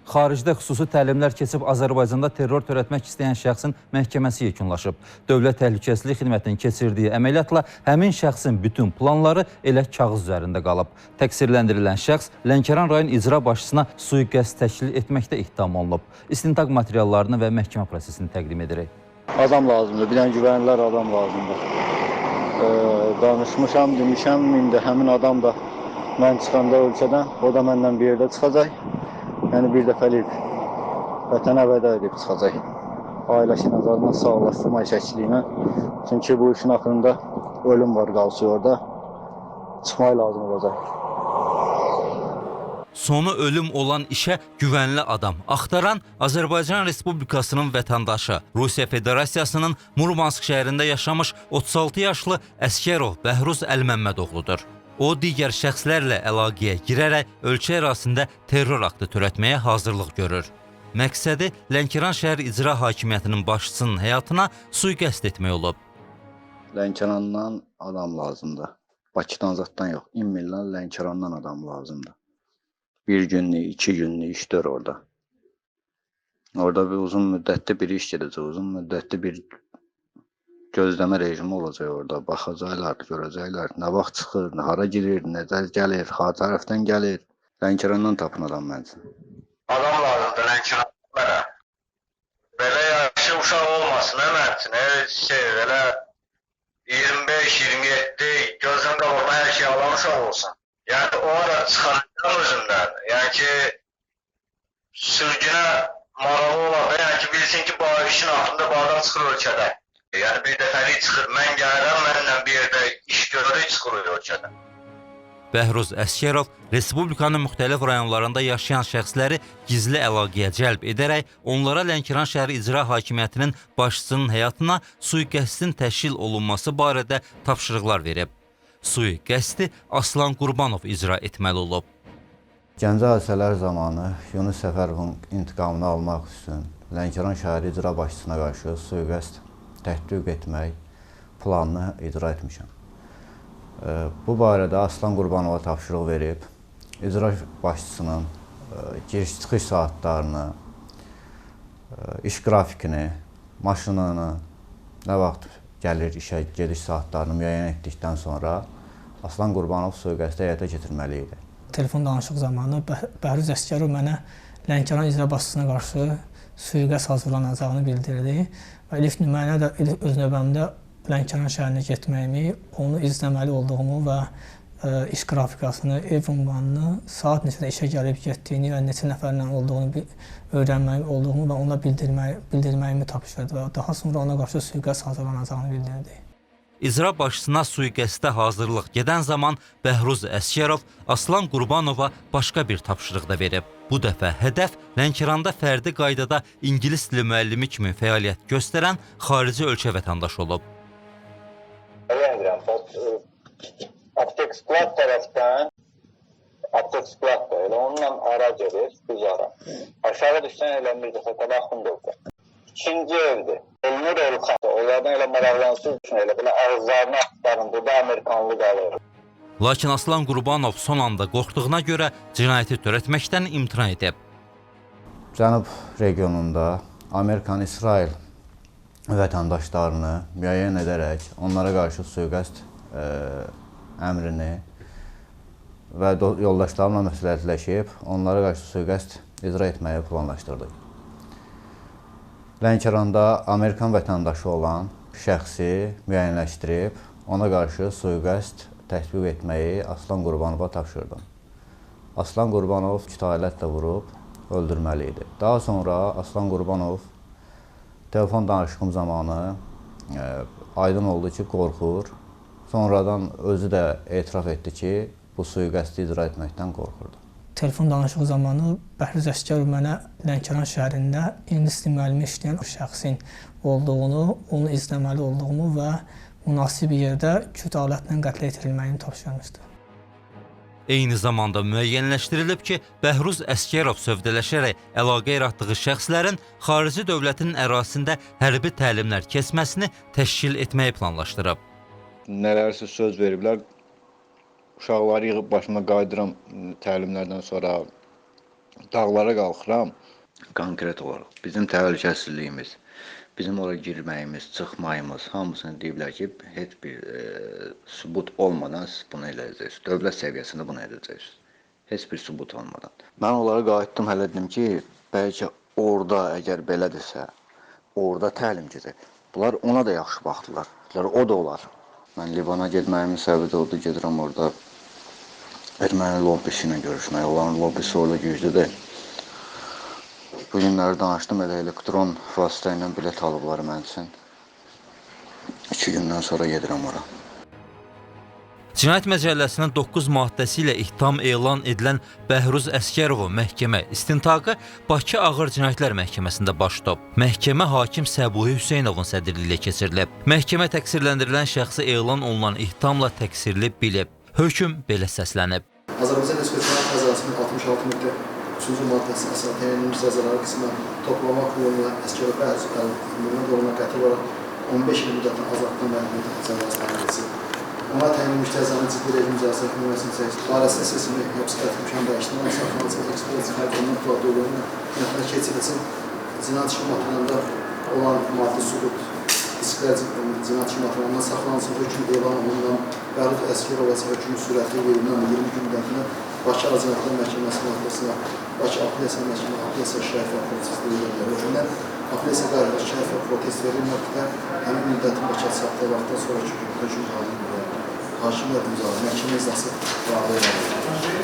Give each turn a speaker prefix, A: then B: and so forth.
A: Xaricdə xüsusi təlimlər keçib Azərbaycanda terror törətmək istəyən şəxsin məhkəməsi yekunlaşıb. Dövlət Təhlükəsizlik Xidmətinin keçirdiyi əməliyyatla həmin şəxsin bütün planları elə kağız üzərində qalıb. Təqsirləndirilən şəxs Lənkəran rayon icra başçısına sui-qəsd təşkil etməkdə ittiham olunub. İstintaq materiallarını və məhkəmə prosesini təqdim edirik.
B: Adam lazımdır, bir dənə güvənilər adam lazımdır. Danışmışam, demişəm, indi həmin adam da mən çıxanda ölkədən, o da məndən bir yerdə çıxacaq. Yəni bir dəfəlik vətənə vəda edib çıxacaq. Ailəsi nəzarından sağlaşdırma şəkliylə. Çünki bu işin axırında ölüm var qalsı orada. Çıxmaq lazım olacaq.
A: Sonu ölüm olan işə güvənli adam axtaran Azərbaycan Respublikasının vətəndaşı, Rusiya Federasiyasının Murmansk şəhərində yaşamış 36 yaşlı Əskərov Bəhruz Əlməmmədoğludur. O, digər şəxslərlə əlaqəyə girərək ölkə ərazisində terror aktı törətməyə hazırlıq görür. Məqsədi Lənkəran şəhər icra hakimiyyətinin başçısının həyatına sui-qəsd etmək olub.
B: Lənkərandan adam lazımdır. Bakıdan zaddan yox, İmmildən Lənkərandan adam lazımdır. Bir günlük, 2 günlük işdir orada. Orada bir uzun müddətli bir iş gedəcək, uzun müddətli bir gözləmə rejimi olacaq orada. Baxacaqlar, görəcəklər, nə vaxt çıxır, hara girir, necə gəlir, har tərəfdən gəlir. Lənkərandan tapın adam məncə.
C: Adam lazımdır Lənkərandan mənə. Belə yaşı uşaq olmasın, məncə. Elə 25-27 gözdən qabağına hər şey alan uşaq olsun. Yəni o ara çıxaracaq özündən. Yəni ki, sürgünə marağı olar. Yəni ki, bilsin ki, bu işin altında bu adam çıxır ölkədə. Yəni bir dəfəlik çıxır, mən gəlirəm, mənimlə bir yerdə iş görürük, çıxırıq ölkədən.
A: Bəhruz Əskərov Respublikanın müxtəlif rayonlarında yaşayan şəxsləri gizli əlaqəyə cəlb edərək onlara Lənkəran şəhəri icra hakimiyyətinin başçısının həyatına sui-qəsdin təşkil olunması barədə tapşırıqlar verib. Sui-qəsdi Aslan Qurbanov icra etməli olub.
B: Gəncə hadisələr zamanı Yunus Səfərovun intiqamını almaq üçün Lənkəran şəhəri icra başçısına qarşı sui-qəsd tətbiq etmək planını icra etmişəm. Bu barədə Aslan Qurbanova tapşırıq verib, icra başçısının giriş-çıxış saatlarını, iş qrafikini, maşınını, nə vaxt gəlir işə gediş saatlarını müəyyən etdikdən sonra Aslan Qurbanov sui-qəsdi həyata keçirməli idi.
D: Telefon danışıq zamanı Bəhruz Əskərov mənə Lənkəran icra başçısına qarşı sui-qəsd hazırlanacağını bildirdi. Və ilk mənə də öz növbəmdə Lənkəran şəhərinə getməyimi, onu izləməli olduğumu və iş qrafikasını, ev ünvanını, saat neçədə işə gəlib getdiyini və neçə nəfərlə olduğunu öyrənməli olduğumu və ona bildirməyimi tapşırdı və daha sonra ona qarşı sui-qəsd hazırlanacağını bildirdi.
A: İcra başçısına sui-qəsdə hazırlıq gedən zaman Bəhruz Əskərov Aslan Qurbanova başqa bir tapşırıq da verib. Bu dəfə hədəf Lənkəranda fərdi qaydada ingilis dili müəllimi kimi fəaliyyət göstərən xarici ölkə vətəndaşı olub.
C: Aptek sklad tərəfdən, aptek sklad da elə onunla ara gedir, düz ara. Aşağı düşsən elə bir dəfə təbəxundurdu. İkinci evdir. Elnur Elxan, onlardan elə maraqlansız üçün elə belə ağızlarını axtarın, burada Amerikanlı qalır.
A: Lakin Aslan Qurbanov son anda qorxduğuna görə cinayəti törətməkdən imtina edib.
B: Cənub regionunda Amerikan-İsrail vətəndaşlarını müəyyən edərək onlara qarşı sui-qəsd əmrini və yoldaşlarımla məsləhətləşib onlara qarşı sui-qəsd icra etməyi planlaşdırdıq. Lənkəranda Amerikan vətəndaşı olan şəxsi müəyyənləşdirib ona qarşı sui-qəsd tətbiq etməyi Aslan Qurbanova tapşırdım. Aslan Qurbanov kütayələtlə vurub öldürməli idi. Daha sonra Aslan Qurbanov telefon danışığım zamanı aydın oldu ki, qorxur. Sonradan özü də etiraf etdi ki, bu sui-qəsdi icra etməkdən qorxurdu.
D: Telefon danışığı zamanı Bəhruz Əskərov mənə Lənkəran şəhərində ingilis dili müəllimi işləyən şəxsin olduğunu, onu izləməli olduğumu və münasib yerdə küt alətlə qətlə yetirilməyini tapşırmışdı.
A: Eyni zamanda müəyyənləşdirilib ki, Bəhruz Əskərov sövdələşərək əlaqə yaratdığı şəxslərin xarici dövlətin ərazisində hərbi təlimlər keçməsini təşkil etməyi planlaşdırıb.
B: Nələrsə söz veriblər, uşaqları yığıb başıma qaydıram təlimlərdən sonra Dağlara qalxıram, konkret olaraq bizim təhlükəsizliyimiz, bizim ora girməyimiz, çıxmayımız hamısını deyiblər ki, heç bir sübut olmadan siz bunu eləyəcəksiniz. Dövlət səviyyəsində bunu edəcəksiniz. Heç bir sübut olmadan. Mən onlara qayıtdım, hələ dedim ki, bəlkə orada əgər belədirsə, orada təlim gedək. Bunlar ona da yaxşı baxdılar. O da olar. Mən Livana getməyimin səbəbi də odur, gedirəm orada erməni lobbisi ilə görüşmək. Onların lobbisi orada güclüdür. Bu günləri danışdım, elə elektron vasitə ilə bilet alıblar mən üçün. 2 gündən sonra gedirəm ora.
A: Cinayət Məcəlləsinin 9 maddəsi ilə ittiham elan edilən Bəhruz Əsgərovun məhkəmə istintaqı Bakı Ağır Cinayətlər Məhkəməsində baş tutub. Məhkəmə hakim Səbuhi Hüseynovun sədrliyi ilə keçirilib. Məhkəmə təqsirləndirilən şəxsi elan olunan ittihamla təqsirli bilib. Hökm belə səslənib.
E: Azərbaycan Respublikasının Cəzasının 66.3-cü maddəsi əsasında təyin edilmiş cəzaları qismən toplamaq yoluyla Əsgərov Bəhruz Əsgərovun qoluna qəti olaraq 15 il müddətinə azadlıqdan məhrum cəzası təyin edilsin. Ona təyin edilmiş cəzanın ciddi rejim cəzası hükmünəsinin barəsində seçilmək, həbs qətimkan dəyişdirmə, saxlanılsın, ekspertiz fərqlənmə protokollarına nəfər keçirilsin. Cinayət işi materialında olan maddi sübut, risklər cinayət işi materialından saxlanılsın, hökm elan olunan Bəhruz Əsgərov hökmü sürətli verilən 20 gün müddətinə Bakı Ağır Cinayətlər Məhkəməsi vasitəsilə Bakı Apellyasiya Məhkəməsi Apellyasiya şərəf və protest verilir. Hökmdən apellyasiya qarşı şərəf və protest verilməkdə həmin müddətin Bakı çatdığı vaxtdan sonraki hökm halini hakimlər imzalı, məhkəmə iclası qəbul edilir.